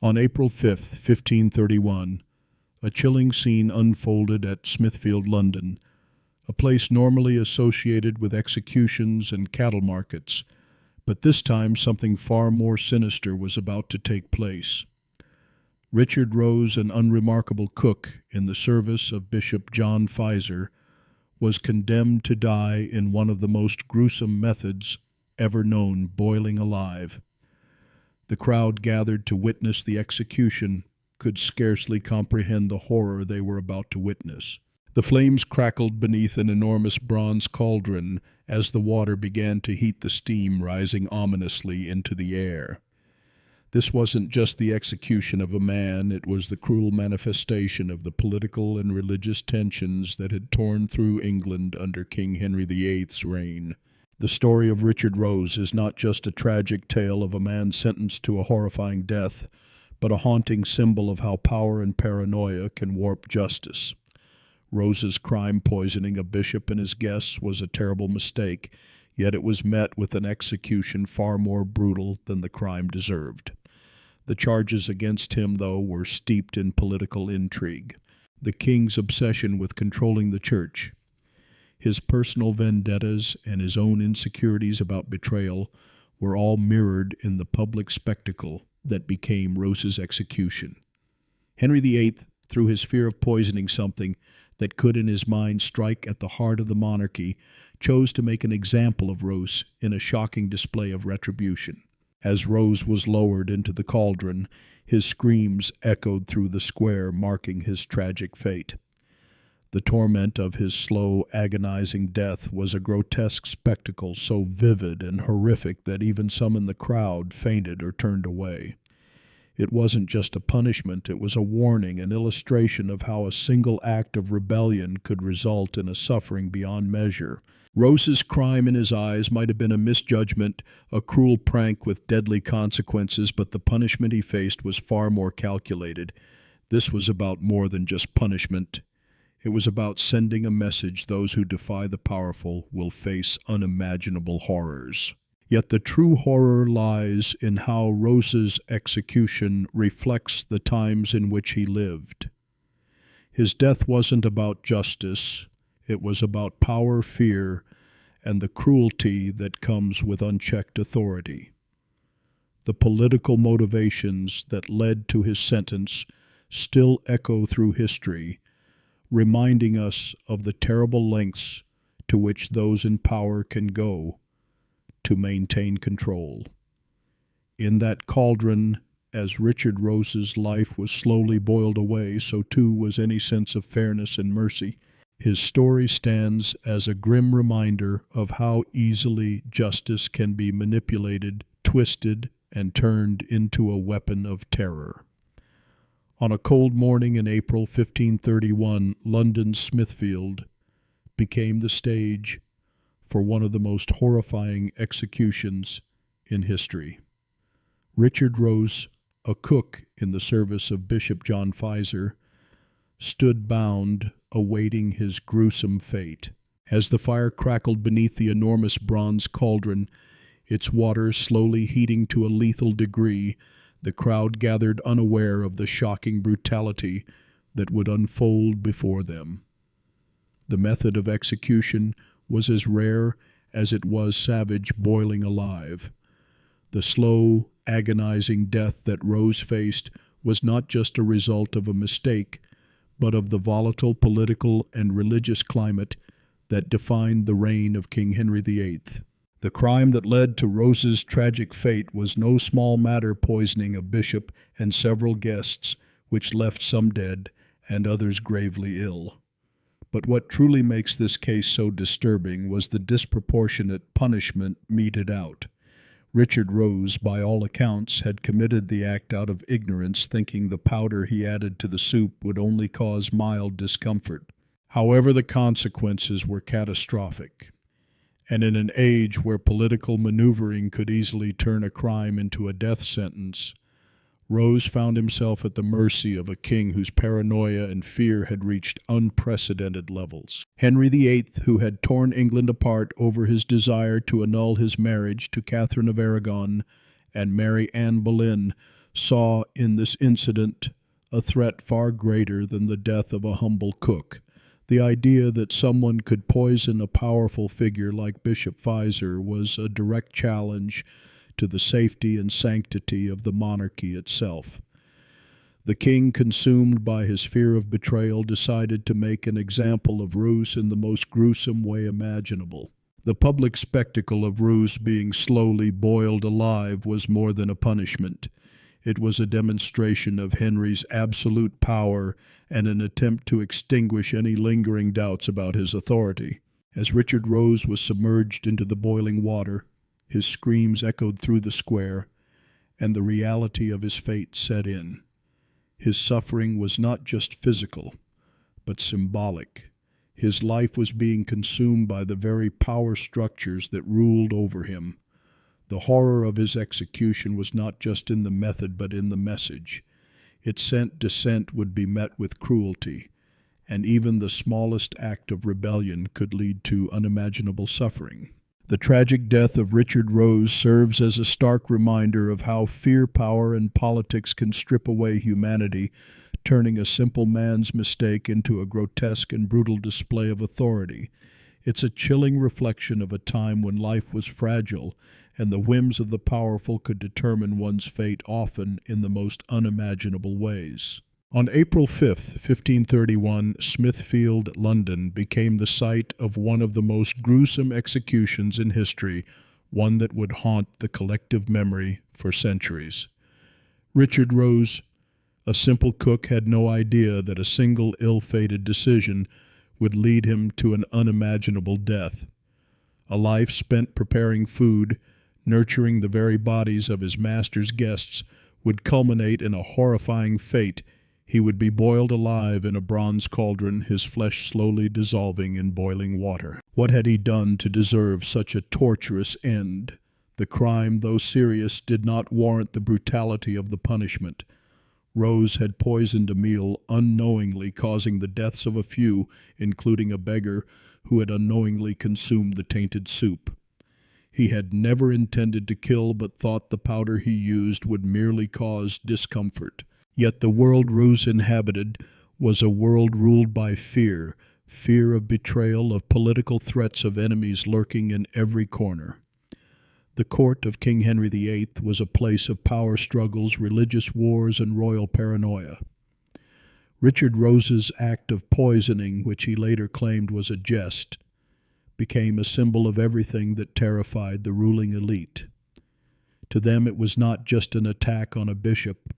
On April 5th, 1531, a chilling scene unfolded at Smithfield, London, a place normally associated with executions and cattle markets, but this time something far more sinister was about to take place. Richard Roose, an unremarkable cook in the service of Bishop John Pfizer, was condemned to die in one of the most gruesome methods ever known, boiling alive. The crowd gathered to witness the execution could scarcely comprehend the horror they were about to witness. The flames crackled beneath an enormous bronze cauldron as the water began to heat the steam rising ominously into the air. This wasn't just the execution of a man, it was the cruel manifestation of the political and religious tensions that had torn through England under King Henry VIII's reign. The story of Richard Roose is not just a tragic tale of a man sentenced to a horrifying death, but a haunting symbol of how power and paranoia can warp justice. Rose's crime poisoning a bishop and his guests was a terrible mistake, yet it was met with an execution far more brutal than the crime deserved. The charges against him, though, were steeped in political intrigue. The king's obsession with controlling the church, his personal vendettas, and his own insecurities about betrayal were all mirrored in the public spectacle that became Rose's execution. Henry VIII, through his fear of poisoning something that could in his mind strike at the heart of the monarchy, chose to make an example of Roose in a shocking display of retribution. As Roose was lowered into the cauldron, his screams echoed through the square, marking his tragic fate. The torment of his slow, agonizing death was a grotesque spectacle so vivid and horrific that even some in the crowd fainted or turned away. It wasn't just a punishment, it was a warning, an illustration of how a single act of rebellion could result in a suffering beyond measure. Rose's crime in his eyes might have been a misjudgment, a cruel prank with deadly consequences, but the punishment he faced was far more calculated. This was about more than just punishment. It was about sending a message: those who defy the powerful will face unimaginable horrors. Yet the true horror lies in how Rose's execution reflects the times in which he lived. His death wasn't about justice, it was about power, fear, and the cruelty that comes with unchecked authority. The political motivations that led to his sentence still echo through history, reminding us of the terrible lengths to which those in power can go to maintain control. In that cauldron, as Richard Rose's life was slowly boiled away, so too was any sense of fairness and mercy. His story stands as a grim reminder of how easily justice can be manipulated, twisted, and turned into a weapon of terror. On a cold morning in April 1531, London's Smithfield became the stage for one of the most horrifying executions in history. Richard Roose, a cook in the service of Bishop John Pfizer, stood bound, awaiting his gruesome fate. As the fire crackled beneath the enormous bronze cauldron, its water slowly heating to a lethal degree, the crowd gathered unaware of the shocking brutality that would unfold before them. The method of execution was as rare as it was savage, boiling alive. The slow, agonizing death that Roose faced was not just a result of a mistake, but of the volatile political and religious climate that defined the reign of King Henry VIII. The crime that led to Rose's tragic fate was no small matter, poisoning a bishop and several guests, which left some dead and others gravely ill. But what truly makes this case so disturbing was the disproportionate punishment meted out. Richard Roose, by all accounts, had committed the act out of ignorance, thinking the powder he added to the soup would only cause mild discomfort. However, the consequences were catastrophic. And in an age where political maneuvering could easily turn a crime into a death sentence, Roose found himself at the mercy of a king whose paranoia and fear had reached unprecedented levels. Henry VIII, who had torn England apart over his desire to annul his marriage to Catherine of Aragon and Mary Anne Boleyn, saw in this incident a threat far greater than the death of a humble cook. The idea that someone could poison a powerful figure like Bishop Pfizer was a direct challenge to the safety and sanctity of the monarchy itself. The king, consumed by his fear of betrayal, decided to make an example of Roose in the most gruesome way imaginable. The public spectacle of Roose being slowly boiled alive was more than a punishment. It was a demonstration of Henry's absolute power and an attempt to extinguish any lingering doubts about his authority. As Richard Roose was submerged into the boiling water, his screams echoed through the square, and the reality of his fate set in. His suffering was not just physical, but symbolic. His life was being consumed by the very power structures that ruled over him. The horror of his execution was not just in the method, but in the message. Its dissent would be met with cruelty, and even the smallest act of rebellion could lead to unimaginable suffering. The tragic death of Richard Roose serves as a stark reminder of how fear, power, and politics can strip away humanity, turning a simple man's mistake into a grotesque and brutal display of authority. It's a chilling reflection of a time when life was fragile, and the whims of the powerful could determine one's fate, often in the most unimaginable ways. On April 5th, 1531, Smithfield, London, became the site of one of the most gruesome executions in history, one that would haunt the collective memory for centuries. Richard Roose, a simple cook, had no idea that a single ill-fated decision would lead him to an unimaginable death. A life spent preparing food, nurturing the very bodies of his master's guests, would culminate in a horrifying fate. He would be boiled alive in a bronze cauldron, his flesh slowly dissolving in boiling water. What had he done to deserve such a torturous end? The crime, though serious, did not warrant the brutality of the punishment. Roose had poisoned a meal, unknowingly causing the deaths of a few, including a beggar who had unknowingly consumed the tainted soup. He had never intended to kill, but thought the powder he used would merely cause discomfort. Yet the world Roose inhabited was a world ruled by fear, fear of betrayal, of political threats, of enemies lurking in every corner. The court of King Henry VIII was a place of power struggles, religious wars, and royal paranoia. Richard Roose's act of poisoning, which he later claimed was a jest, became a symbol of everything that terrified the ruling elite. To them it was not just an attack on a bishop,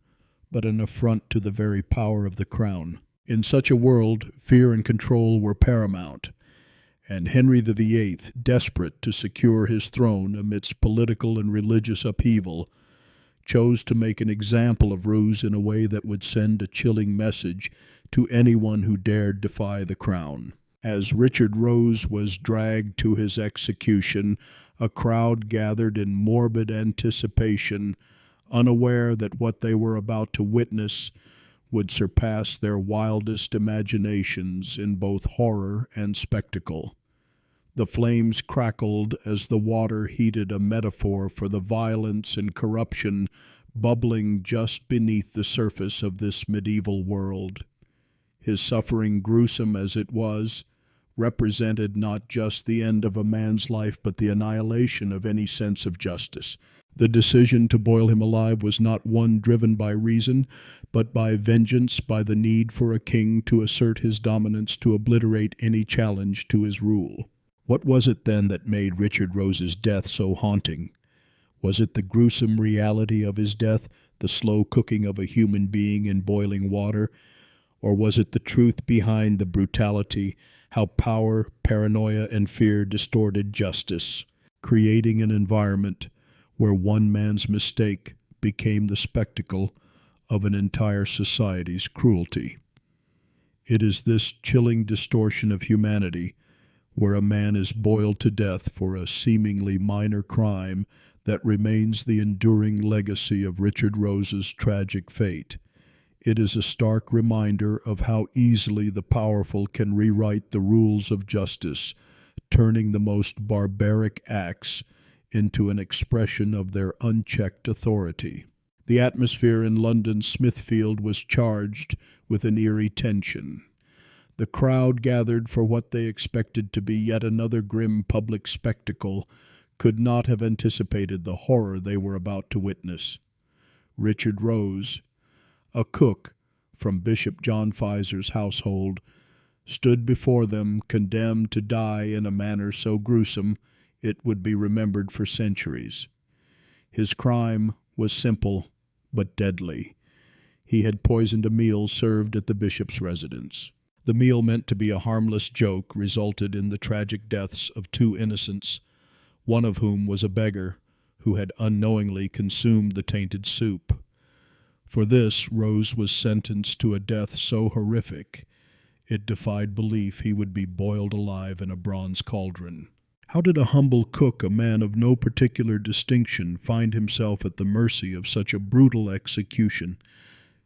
but an affront to the very power of the crown. In such a world, fear and control were paramount, and Henry VIII, desperate to secure his throne amidst political and religious upheaval, chose to make an example of Roose in a way that would send a chilling message to anyone who dared defy the crown. As Richard Roose was dragged to his execution, a crowd gathered in morbid anticipation, unaware that what they were about to witness would surpass their wildest imaginations in both horror and spectacle. The flames crackled as the water heated, a metaphor for the violence and corruption bubbling just beneath the surface of this medieval world. His suffering, gruesome as it was, represented not just the end of a man's life, but the annihilation of any sense of justice. The decision to boil him alive was not one driven by reason, but by vengeance, by the need for a king to assert his dominance, to obliterate any challenge to his rule. What was it then that made Richard Roose's death so haunting? Was it the gruesome reality of his death, the slow cooking of a human being in boiling water? Or was it the truth behind the brutality, how power, paranoia, and fear distorted justice, creating an environment where one man's mistake became the spectacle of an entire society's cruelty? It is this chilling distortion of humanity, where a man is boiled to death for a seemingly minor crime, that remains the enduring legacy of Richard Roose's tragic fate. It is a stark reminder of how easily the powerful can rewrite the rules of justice, turning the most barbaric acts into an expression of their unchecked authority. The atmosphere in London's Smithfield was charged with an eerie tension. The crowd gathered for what they expected to be yet another grim public spectacle could not have anticipated the horror they were about to witness. Richard Roose, a cook from Bishop John Pfizer's household, stood before them condemned to die in a manner so gruesome it would be remembered for centuries. His crime was simple but deadly. He had poisoned a meal served at the bishop's residence. The meal, meant to be a harmless joke, resulted in the tragic deaths of two innocents, one of whom was a beggar who had unknowingly consumed the tainted soup. For this, Roose was sentenced to a death so horrific it defied belief he would be boiled alive in a bronze cauldron. How did a humble cook, a man of no particular distinction, find himself at the mercy of such a brutal execution?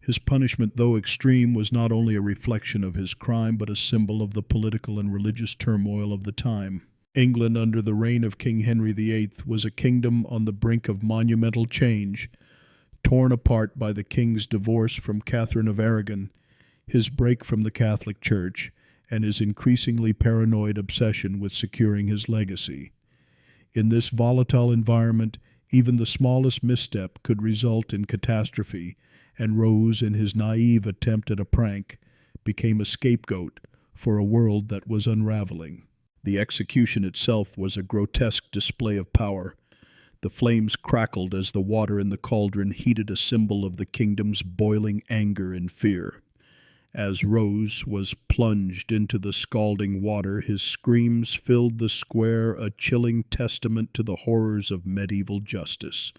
His punishment, though extreme, was not only a reflection of his crime, but a symbol of the political and religious turmoil of the time. England, under the reign of King Henry VIII, was a kingdom on the brink of monumental change, torn apart by the king's divorce from Catherine of Aragon, his break from the Catholic Church, and his increasingly paranoid obsession with securing his legacy. In this volatile environment, even the smallest misstep could result in catastrophe, and Roose, in his naive attempt at a prank, became a scapegoat for a world that was unraveling. The execution itself was a grotesque display of power. The flames crackled as the water in the cauldron heated, a symbol of the kingdom's boiling anger and fear. As Roose was plunged into the scalding water, his screams filled the square, a chilling testament to the horrors of medieval justice.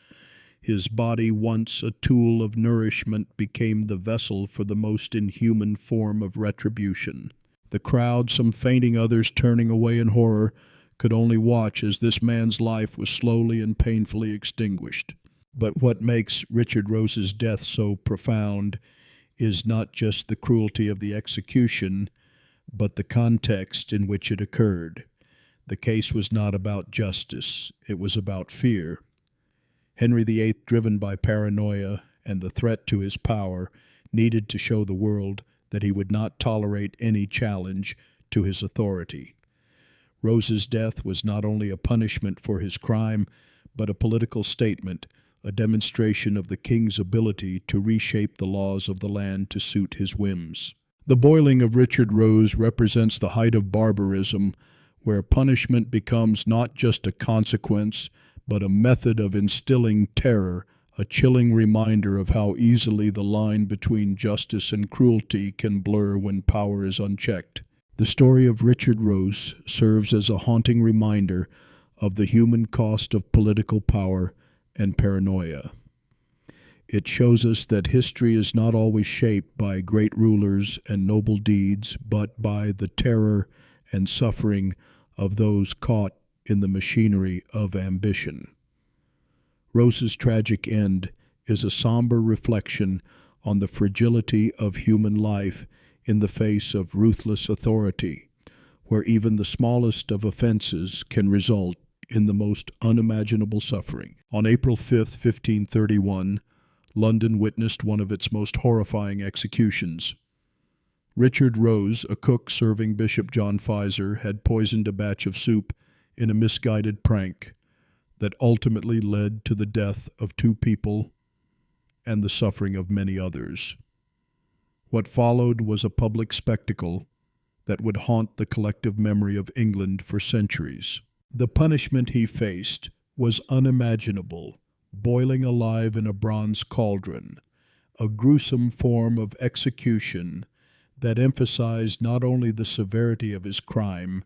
His body, once a tool of nourishment, became the vessel for the most inhuman form of retribution. The crowd, some fainting, others turning away in horror, could only watch as this man's life was slowly and painfully extinguished. But what makes Richard Roose's death so profound is not just the cruelty of the execution, but the context in which it occurred. The case was not about justice, it was about fear. Henry VIII, driven by paranoia and the threat to his power, needed to show the world that he would not tolerate any challenge to his authority. Roose's death was not only a punishment for his crime, but a political statement, a demonstration of the king's ability to reshape the laws of the land to suit his whims. The boiling of Richard Roose represents the height of barbarism, where punishment becomes not just a consequence, but a method of instilling terror, a chilling reminder of how easily the line between justice and cruelty can blur when power is unchecked. The story of Richard Roose serves as a haunting reminder of the human cost of political power and paranoia. It shows us that history is not always shaped by great rulers and noble deeds, but by the terror and suffering of those caught in the machinery of ambition. Roose's tragic end is a somber reflection on the fragility of human life in the face of ruthless authority, where even the smallest of offenses can result in the most unimaginable suffering. On April 5, 1531, London witnessed one of its most horrifying executions. Richard Roose, a cook serving Bishop John Pfizer, had poisoned a batch of soup in a misguided prank that ultimately led to the death of two people and the suffering of many others. What followed was a public spectacle that would haunt the collective memory of England for centuries. The punishment he faced was unimaginable, boiling alive in a bronze cauldron, a gruesome form of execution that emphasized not only the severity of his crime,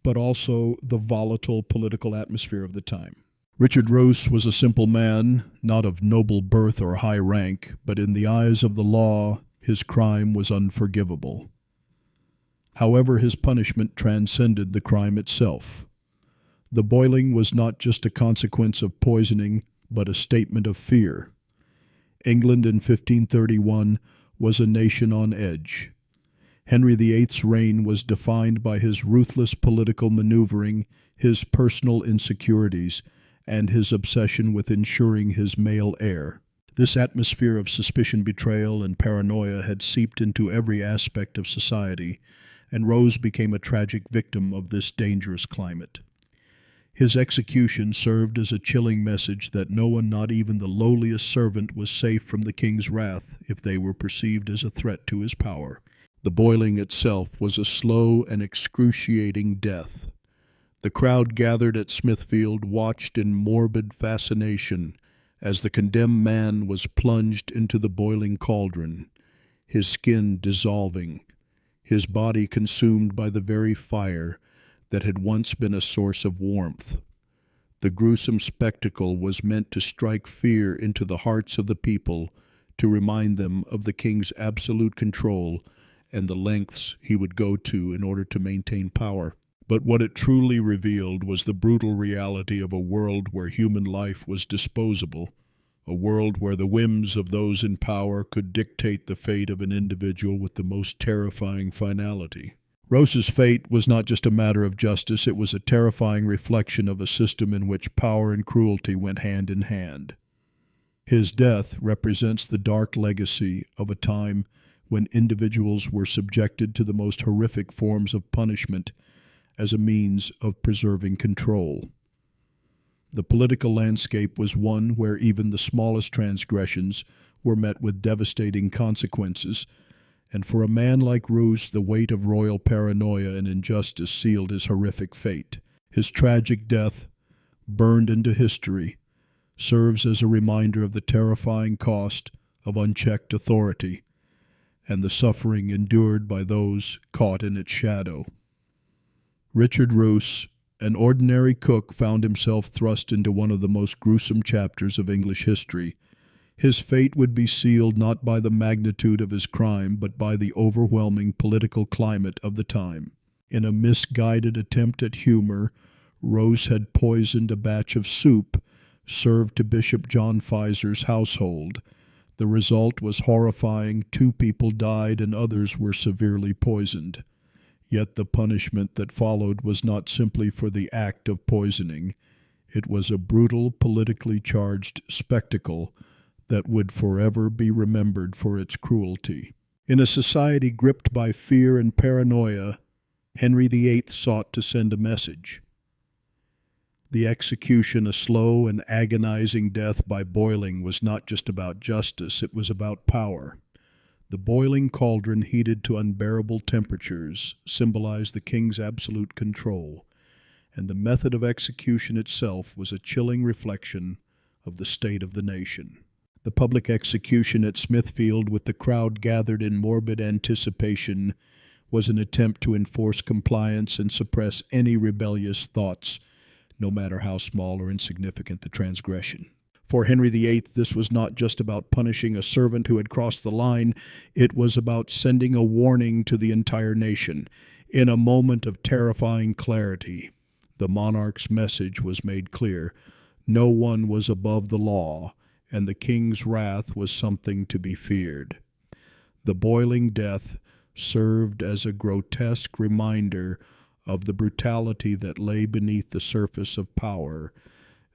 but also the volatile political atmosphere of the time. Richard Roose was a simple man, not of noble birth or high rank, but in the eyes of the law, his crime was unforgivable. However, his punishment transcended the crime itself. The boiling was not just a consequence of poisoning, but a statement of fear. England in 1531 was a nation on edge. Henry VIII's reign was defined by his ruthless political maneuvering, his personal insecurities, and his obsession with ensuring his male heir. This atmosphere of suspicion, betrayal, and paranoia had seeped into every aspect of society, and Roose became a tragic victim of this dangerous climate. His execution served as a chilling message that no one, not even the lowliest servant, was safe from the king's wrath if they were perceived as a threat to his power. The boiling itself was a slow and excruciating death. The crowd gathered at Smithfield watched in morbid fascination as the condemned man was plunged into the boiling cauldron, his skin dissolving, his body consumed by the very fire that had once been a source of warmth. The gruesome spectacle was meant to strike fear into the hearts of the people, to remind them of the king's absolute control and the lengths he would go to in order to maintain power. But what it truly revealed was the brutal reality of a world where human life was disposable, a world where the whims of those in power could dictate the fate of an individual with the most terrifying finality. Roose's fate was not just a matter of justice, it was a terrifying reflection of a system in which power and cruelty went hand in hand. His death represents the dark legacy of a time when individuals were subjected to the most horrific forms of punishment as a means of preserving control. The political landscape was one where even the smallest transgressions were met with devastating consequences, and for a man like Roose, the weight of royal paranoia and injustice sealed his horrific fate. His tragic death, burned into history, serves as a reminder of the terrifying cost of unchecked authority and the suffering endured by those caught in its shadow. Richard Roose, an ordinary cook, found himself thrust into one of the most gruesome chapters of English history. His fate would be sealed not by the magnitude of his crime, but by the overwhelming political climate of the time. In a misguided attempt at humor, Roose had poisoned a batch of soup served to Bishop John Pfizer's household. The result was horrifying. 2 people died and others were severely poisoned. Yet the punishment that followed was not simply for the act of poisoning. It was a brutal, politically charged spectacle that would forever be remembered for its cruelty. In a society gripped by fear and paranoia, Henry VIII sought to send a message. The execution, a slow and agonizing death by boiling, was not just about justice, it was about power. The boiling cauldron, heated to unbearable temperatures, symbolized the king's absolute control, and the method of execution itself was a chilling reflection of the state of the nation. The public execution at Smithfield, with the crowd gathered in morbid anticipation, was an attempt to enforce compliance and suppress any rebellious thoughts, no matter how small or insignificant the transgression. For Henry VIII, this was not just about punishing a servant who had crossed the line, it was about sending a warning to the entire nation. In a moment of terrifying clarity, the monarch's message was made clear. No one was above the law, and the king's wrath was something to be feared. The boiling death served as a grotesque reminder of the brutality that lay beneath the surface of power,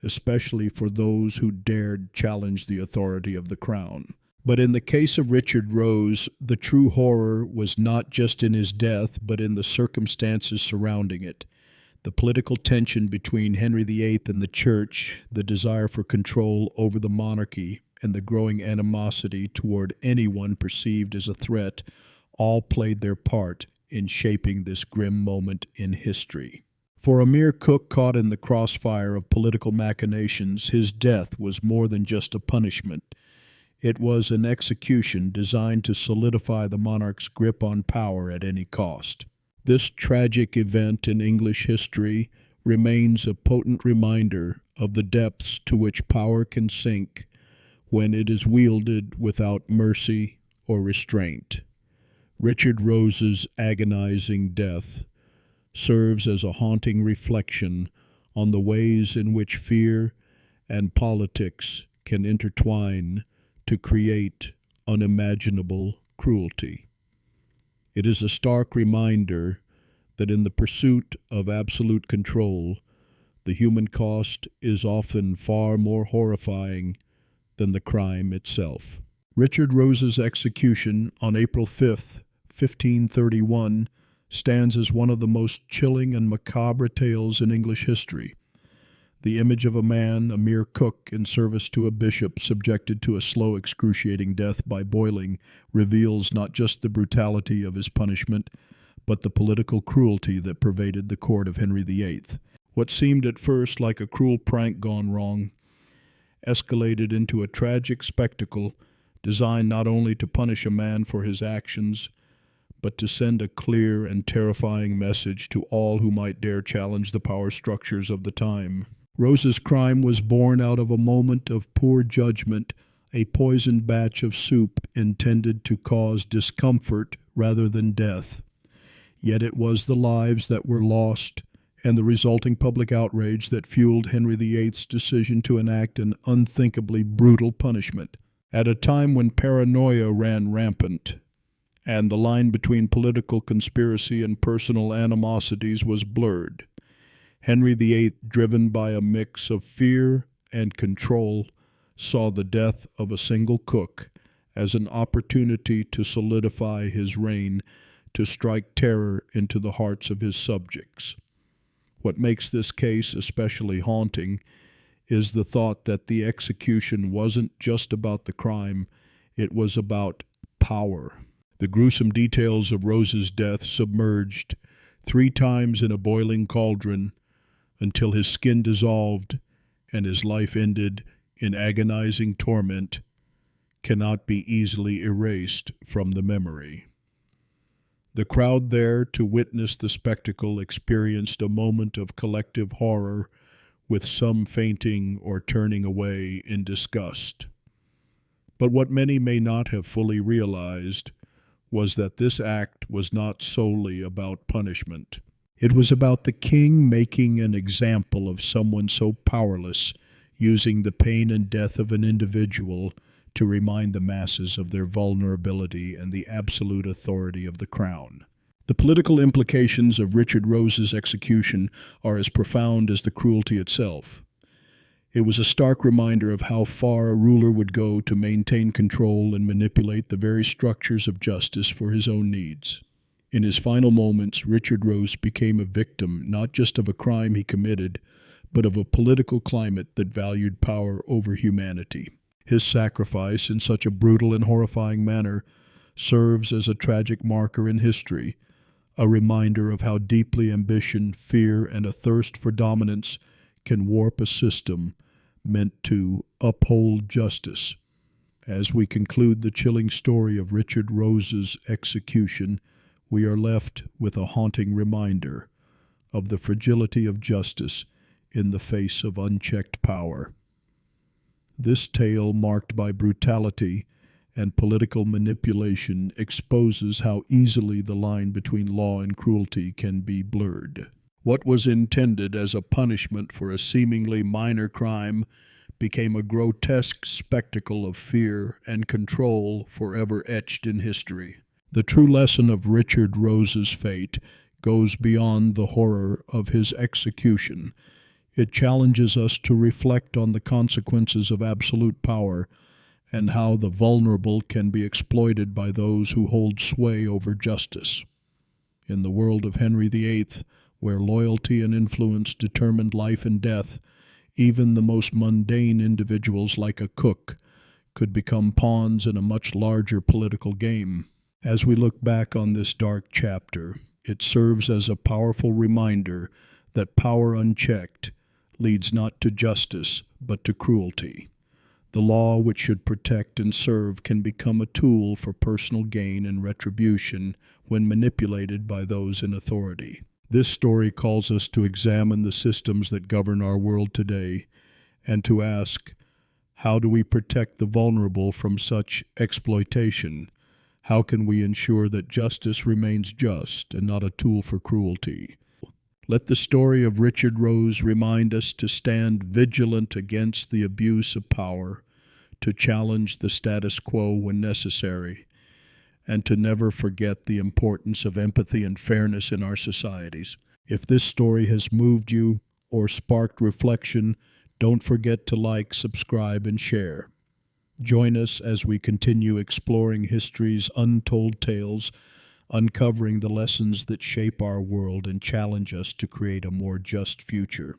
especially for those who dared challenge the authority of the crown. But in the case of Richard Roose, the true horror was not just in his death, but in the circumstances surrounding it. The political tension between Henry VIII and the Church, the desire for control over the monarchy, and the growing animosity toward anyone perceived as a threat all played their part in shaping this grim moment in history. For a mere cook caught in the crossfire of political machinations, his death was more than just a punishment. It was an execution designed to solidify the monarch's grip on power at any cost. This tragic event in English history remains a potent reminder of the depths to which power can sink when it is wielded without mercy or restraint. Richard Roose's agonizing death serves as a haunting reflection on the ways in which fear and politics can intertwine to create unimaginable cruelty. It is a stark reminder that in the pursuit of absolute control, the human cost is often far more horrifying than the crime itself. Richard Roose's execution on April 5th, 1531, stands as one of the most chilling and macabre tales in English history. The image of a man, a mere cook in service to a bishop, subjected to a slow, excruciating death by boiling, reveals not just the brutality of his punishment, but the political cruelty that pervaded the court of Henry VIII. What seemed at first like a cruel prank gone wrong escalated into a tragic spectacle designed not only to punish a man for his actions, but to send a clear and terrifying message to all who might dare challenge the power structures of the time. Roose's crime was born out of a moment of poor judgment, a poisoned batch of soup intended to cause discomfort rather than death. Yet it was the lives that were lost and the resulting public outrage that fueled Henry VIII's decision to enact an unthinkably brutal punishment. At a time when paranoia ran rampant, and the line between political conspiracy and personal animosities was blurred, Henry VIII, driven by a mix of fear and control, saw the death of a single cook as an opportunity to solidify his reign, to strike terror into the hearts of his subjects. What makes this case especially haunting is the thought that the execution wasn't just about the crime, it was about power. The gruesome details of Roose's death submerged 3 times in a boiling cauldron until his skin dissolved and his life ended in agonizing torment cannot be easily erased from the memory. The crowd there to witness the spectacle experienced a moment of collective horror, with some fainting or turning away in disgust. But what many may not have fully realized was that this act was not solely about punishment. It was about the king making an example of someone so powerless, using the pain and death of an individual to remind the masses of their vulnerability and the absolute authority of the crown. The political implications of Richard Roose's execution are as profound as the cruelty itself. It was a stark reminder of how far a ruler would go to maintain control and manipulate the very structures of justice for his own needs. In his final moments, Richard Roose became a victim not just of a crime he committed, but of a political climate that valued power over humanity. His sacrifice in such a brutal and horrifying manner serves as a tragic marker in history, a reminder of how deeply ambition, fear, and a thirst for dominance can warp a system meant to uphold justice. As we conclude the chilling story of Richard Roose's execution, we are left with a haunting reminder of the fragility of justice in the face of unchecked power. This tale, marked by brutality and political manipulation, exposes how easily the line between law and cruelty can be blurred. What was intended as a punishment for a seemingly minor crime became a grotesque spectacle of fear and control forever etched in history. The true lesson of Richard Roose's fate goes beyond the horror of his execution. It challenges us to reflect on the consequences of absolute power and how the vulnerable can be exploited by those who hold sway over justice. In the world of Henry VIII, where loyalty and influence determined life and death, even the most mundane individuals like a cook could become pawns in a much larger political game. As we look back on this dark chapter, it serves as a powerful reminder that power unchecked leads not to justice, but to cruelty. The law, which should protect and serve, can become a tool for personal gain and retribution when manipulated by those in authority. This story calls us to examine the systems that govern our world today and to ask, how do we protect the vulnerable from such exploitation? How can we ensure that justice remains just and not a tool for cruelty? Let the story of Richard Roose remind us to stand vigilant against the abuse of power, to challenge the status quo when necessary, and to never forget the importance of empathy and fairness in our societies. If this story has moved you or sparked reflection, don't forget to like, subscribe, and share. Join us as we continue exploring history's untold tales, uncovering the lessons that shape our world and challenge us to create a more just future.